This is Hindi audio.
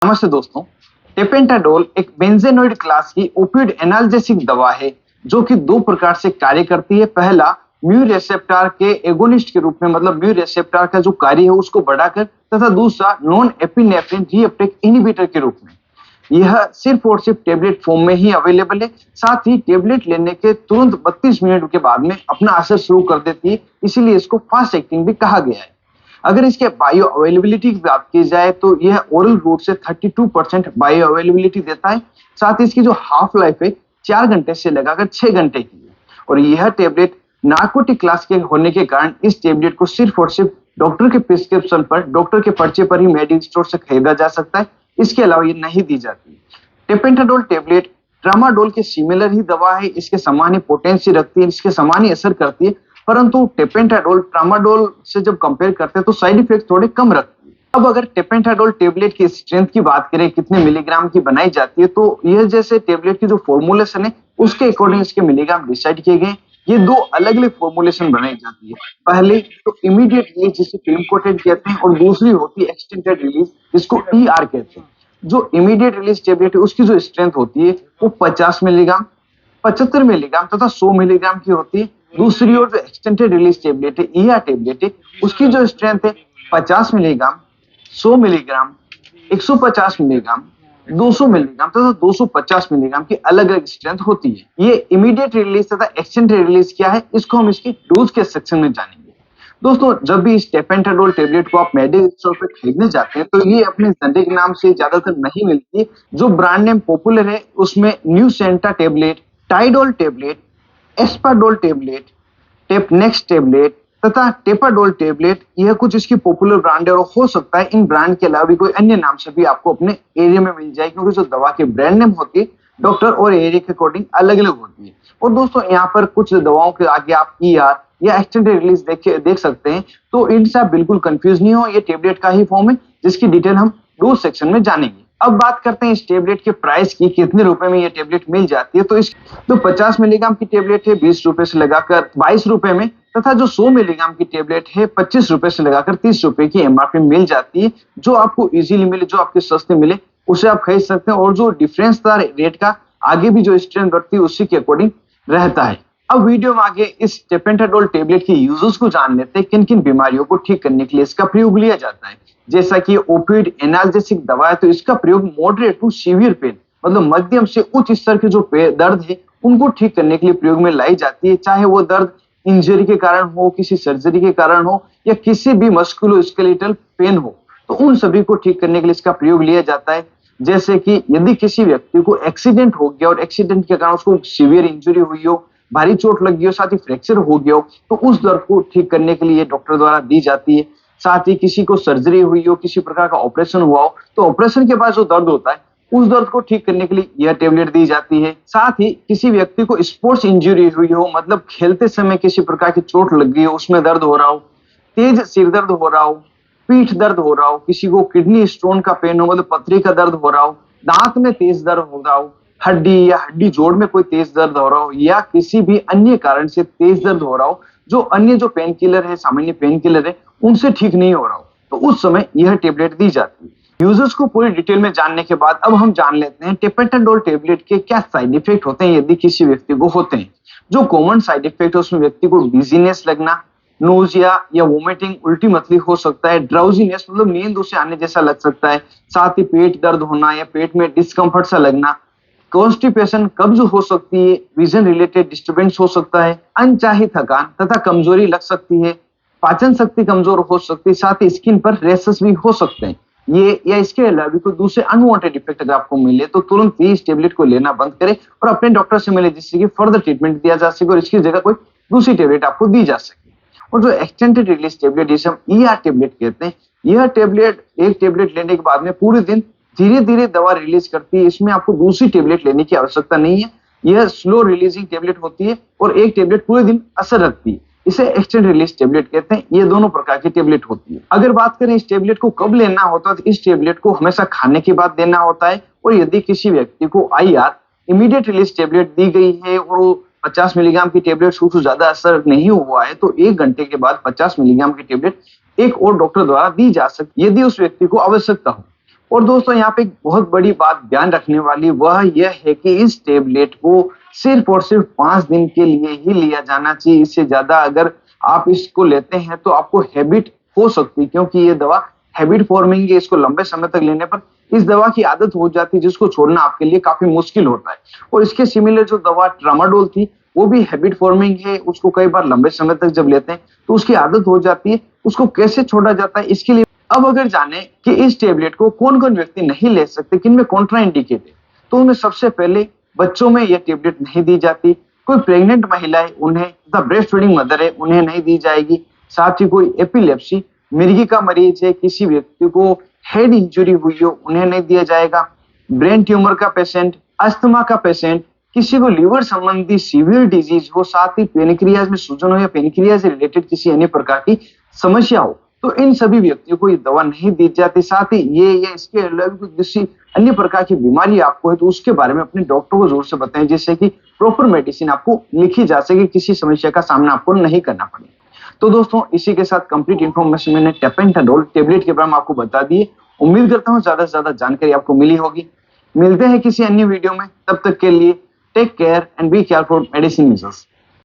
नमस्ते दोस्तों। टेपेंटाडोल एक बेंजेनोइड क्लास की ओपियोइड एनाल्जेसिक दवा है जो कि दो प्रकार से कार्य करती है। पहला, म्यू रिसेप्टर के एगोनिस्ट के रूप में, मतलब म्यू रिसेप्टर का जो कार्य है उसको बढ़ाकर, तथा दूसरा नॉन एपिनेफ्रिन रीअपटेक इनहिबिटर के रूप में। यह सिर्फ और सिर्फ टेबलेट फॉर्म में ही अवेलेबल है। साथ ही टेबलेट लेने के तुरंत 32 मिनट के बाद में अपना असर शुरू कर देती है, इसीलिए इसको फास्ट एक्टिंग भी कहा गया है। अगर इसके बायो अवेलेबिलिटी की बात की जाए तो यह ओरल रूट से 32% बायो अवेलेबिलिटी देता है। साथ ही इसकी जो हाफ लाइफ है 4 घंटे से लगाकर 6 घंटे की है। और यह टेबलेट नार्कोटिक क्लास के होने के कारण इस टेबलेट को सिर्फ और सिर्फ डॉक्टर के प्रिस्क्रिप्शन पर, डॉक्टर के पर्चे पर ही मेडिकल स्टोर से खरीदा जा सकता है। इसके अलावा ये नहीं दी जाती। टेपेंटाडोल टेबलेट ट्रामाडोल के सिमिलर ही दवा है, इसके समान ही पोटेंसी रखती है, इसके समान ही असर करती है, परंतु टेपेंटाडोल ट्रामाडोल से जब कंपेयर करते हैं तो साइड इफेक्ट थोड़े कम रखती है। अब अगर टेपेंटाडोल टेबलेट की स्ट्रेंथ की बात करें, कितने मिलीग्राम की बनाई जाती है, तो यह जैसे टेबलेट की जो फॉर्मुलेशन है उसके अकॉर्डिंग इसके मिलीग्राम डिसाइड किए गए। ये दो अलग अलग फॉर्मुलेशन बनाई जाती है। पहले तो इमीडिएट रिलीज जिसे फिल्म कोटेड कहते हैं, और दूसरी होती है एक्सटेंडेड रिलीज जिसको ईआर कहते हैं। जो इमीडिएट रिलीज टेबलेट है उसकी जो स्ट्रेंथ होती है वो 50 मिलीग्राम, 75 मिलीग्राम तथा 100 मिलीग्राम की होती है। दूसरी ओर जो एक्सटेंडेड रिलीज टेबलेट है, ईआर टेबलेट है, उसकी जो स्ट्रेंथ है 50 मिलीग्राम, 100 मिलीग्राम, 150 मिलीग्राम, 200 मिलीग्राम तथा 250 मिलीग्राम की अलग अलग स्ट्रेंथ होती है। ये इमीडिएट रिलीज तथा एक्सटेंडेड रिलीज क्या है, इसको हम इसकी डोज के सेक्शन में जानेंगे। दोस्तों, जब भी इस टेपेंटाडोल टेबलेट को आप मेडिकल स्टोर पे खरीदने जाते हैं तो ये अपने जेनेरिक नाम से ज्यादातर नहीं मिलती। जो ब्रांड नेम पॉपुलर है उसमें Nucynta tablet, Tydol tablet, Aspadol tablet, Tapenex tablet तथा टेपाडोल टेबलेट, यह कुछ इसकी पॉपुलर ब्रांड है। और हो सकता है इन ब्रांड के अलावा भी कोई अन्य नाम से भी आपको अपने एरिया में मिल जाए, क्योंकि जो दवा के ब्रांड नेम होती है डॉक्टर और एरिया के अकॉर्डिंग अलग अलग होती है। और दोस्तों, यहाँ पर कुछ दवाओं के आगे आप ईआर या एक्सटेंडेड रिलीज देख सकते हैं, तो इनसे आप बिल्कुल कंफ्यूज नहीं हो। ये टेबलेट का ही फॉर्म है जिसकी डिटेल हम डोज सेक्शन में जानेंगे। अब बात करते हैं इस टेबलेट के प्राइस की, कितने रुपए में ये टेबलेट मिल जाती है। तो 50 मिलीग्राम की टेबलेट है 20 रुपए से लगाकर 22 रुपए में, तथा जो 100 मिलीग्राम की टेबलेट है 25 रुपए से लगाकर 30 रुपए की एमआरपी मिल जाती है। जो आपको इजीली मिले, जो आपके सस्ते मिले, उसे आप खरीद सकते हैं। और जो डिफरेंस था रेट का, आगे भी जो स्ट्रेंथ बढ़ती है उसी के अकॉर्डिंग रहता है। अब वीडियो में आगे इस टेपेंटाडोल टेबलेट के यूजेस को जान लेते हैं, किन किन बीमारियों को ठीक करने के लिए इसका प्रयोग लिया जाता है। जैसा कि ओपियोइड एनाल्जेसिक दवा है, तो इसका प्रयोग मॉडरेट टू सीवियर पेन, मतलब मध्यम से उच्च स्तर के जो दर्द है उनको ठीक करने के लिए प्रयोग में लाई जाती है। चाहे वो दर्द इंजरी के कारण हो, किसी सर्जरी के कारण हो, या किसी भी मस्कुलोस्केलेटल पेन हो, तो उन सभी को ठीक करने के लिए इसका प्रयोग लिया जाता है। जैसे कि यदि किसी व्यक्ति को एक्सीडेंट हो गया और एक्सीडेंट के कारण उसको सीवियर इंजरी हुई हो, भारी चोट लगी हो, साथ ही फ्रैक्चर हो गया हो, तो उस दर्द को ठीक करने के लिए डॉक्टर द्वारा दी जाती है। साथ ही किसी को सर्जरी हुई हो, किसी प्रकार का ऑपरेशन हुआ हो, तो ऑपरेशन के बाद जो दर्द होता है उस दर्द को ठीक करने के लिए यह टेबलेट दी जाती है। साथ ही किसी व्यक्ति को स्पोर्ट्स इंजरी हुई हो, मतलब खेलते समय किसी प्रकार की चोट लग गई हो, उसमें दर्द हो रहा हो, तेज सिर दर्द हो रहा हो, पीठ दर्द हो रहा हो, किसी को किडनी स्टोन का पेन हो, मतलब पथरी का दर्द हो रहा हो, दांत में तेज दर्द हो रहा हो, हड्डी या हड्डी जोड़ में कोई तेज दर्द हो रहा हो, या किसी भी अन्य कारण से तेज दर्द हो रहा हो, जो अन्य जो पेन किलर है, सामान्य पेन किलर है, उनसे ठीक नहीं हो रहा हो, तो उस समय यह टेबलेट दी जाती है। यूजर्स को पूरी डिटेल में जानने के बाद अब हम जान लेते हैं टेपेंटाडोल टेबलेट के क्या साइड इफेक्ट होते हैं यदि किसी व्यक्ति को होते हैं। जो कॉमन साइड इफेक्ट है उसमें व्यक्ति को डिजीनेस लगना, नोजिया या वोमिटिंग, उल्टी मतली हो सकता है, ड्राउजीनेस मतलब नींद उसे आने जैसा लग सकता है, साथ ही पेट दर्द होना या पेट में डिस्कम्फर्ट सा लगना, कॉन्स्टिपेशन कब्ज हो सकती है, विजन रिलेटेड डिस्टर्बेंस हो सकता है, अनचाही थकान तथा कमजोरी लग सकती है, पाचन शक्ति कमजोर हो सकती है, साथ ही स्किन पर रैशेस भी हो सकते हैं। ये या इसके अलावा भी कोई दूसरे अनवांटेड इफेक्ट अगर आपको मिले तो तुरंत ही इस टेबलेट को लेना बंद करें और अपने डॉक्टर से मिले, जिससे कि फर्दर ट्रीटमेंट दिया जा सके और इसकी जगह कोई दूसरी टेबलेट आपको दी जा सके। और जो एक्सटेंडेड रिलीज टेबलेट, जिसे हम ईआर टेबलेट कहते हैं, यह टेबलेट एक टेबलेट लेने के बाद में पूरे दिन धीरे धीरे दवा रिलीज करती है। इसमें आपको दूसरी टेबलेट लेने की आवश्यकता नहीं है। यह स्लो रिलीजिंग टेबलेट होती है और एक टेबलेट पूरे दिन असर रखती है। इसे एक्सटेंड रिलीज टेबलेट कहते हैं। ये दोनों प्रकार की टेबलेट होती है। अगर बात करें इस टेबलेट को कब लेना होता है, तो इस टेबलेट को हमेशा खाने के बाद देना होता है। और यदि किसी व्यक्ति को आईआर इमीडिएट रिलीज टेबलेट दी गई है और 50 मिलीग्राम की टेबलेट से ज्यादा असर नहीं हुआ है, तो 1 घंटे के बाद 50 मिलीग्राम की टेबलेट एक और डॉक्टर द्वारा दी जा सकती है यदि उस व्यक्ति को आवश्यकता हो। और दोस्तों यहाँ पे एक बहुत बड़ी बात ध्यान रखने वाली वह यह है कि इस टेबलेट को सिर्फ और सिर्फ 5 दिन के लिए ही लिया जाना चाहिए। इससे ज्यादा अगर आप इसको लेते हैं तो आपको हैबिट हो सकती है, क्योंकि ये दवा हैबिट फॉर्मिंग है। इसको लंबे समय तक लेने पर इस दवा की आदत हो जाती है, जिसको छोड़ना आपके लिए काफी मुश्किल होता है। और इसके सिमिलर जो दवा ट्रामाडोल थी वो भी हैबिट फॉर्मिंग है। उसको कई बार लंबे समय तक जब लेते हैं तो उसकी आदत हो जाती है। उसको कैसे छोड़ा जाता है इसके लिए अब अगर जाने कि इस टेबलेट को कौन कौन व्यक्ति नहीं ले सकते, किनमें कॉन्ट्रा इंडिकेट है, तो उनमें सबसे पहले बच्चों में यह टेबलेट नहीं दी जाती। कोई प्रेग्नेंट महिला है उन्हें, तथा ब्रेस्ट फीडिंग मदर है उन्हें नहीं दी जाएगी। साथ ही कोई एपिलेप्सी, मिर्गी का मरीज है, किसी व्यक्ति को हेड इंजरी हुई हो उन्हें नहीं दिया जाएगा। ब्रेन ट्यूमर का पेशेंट, अस्थमा का पेशेंट, किसी को लीवर संबंधी सीवियर डिजीज हो, साथ ही पेनक्रियाज में सूजन हो या पेनक्रियाज से रिलेटेड किसी अन्य प्रकार की समस्या हो, तो इन सभी व्यक्तियों को ये दवा नहीं दी जाती। साथ ही ये या इसके अलावा किसी अन्य प्रकार की बीमारी आपको है तो उसके बारे में अपने डॉक्टर को जरूर से बताएं, जिससे कि प्रॉपर मेडिसिन आपको लिखी जा सके, किसी समस्या का सामना आपको नहीं करना पड़े। तो दोस्तों इसी के साथ कंप्लीट इन्फॉर्मेशन मैंने टेपेंटाडोल टेबलेट के बारे में आपको बता दिए। उम्मीद करता हूँ ज्यादा से ज्यादा जानकारी आपको मिली होगी। मिलते हैं किसी अन्य वीडियो में, तब तक के लिए take care and be careful medicine users.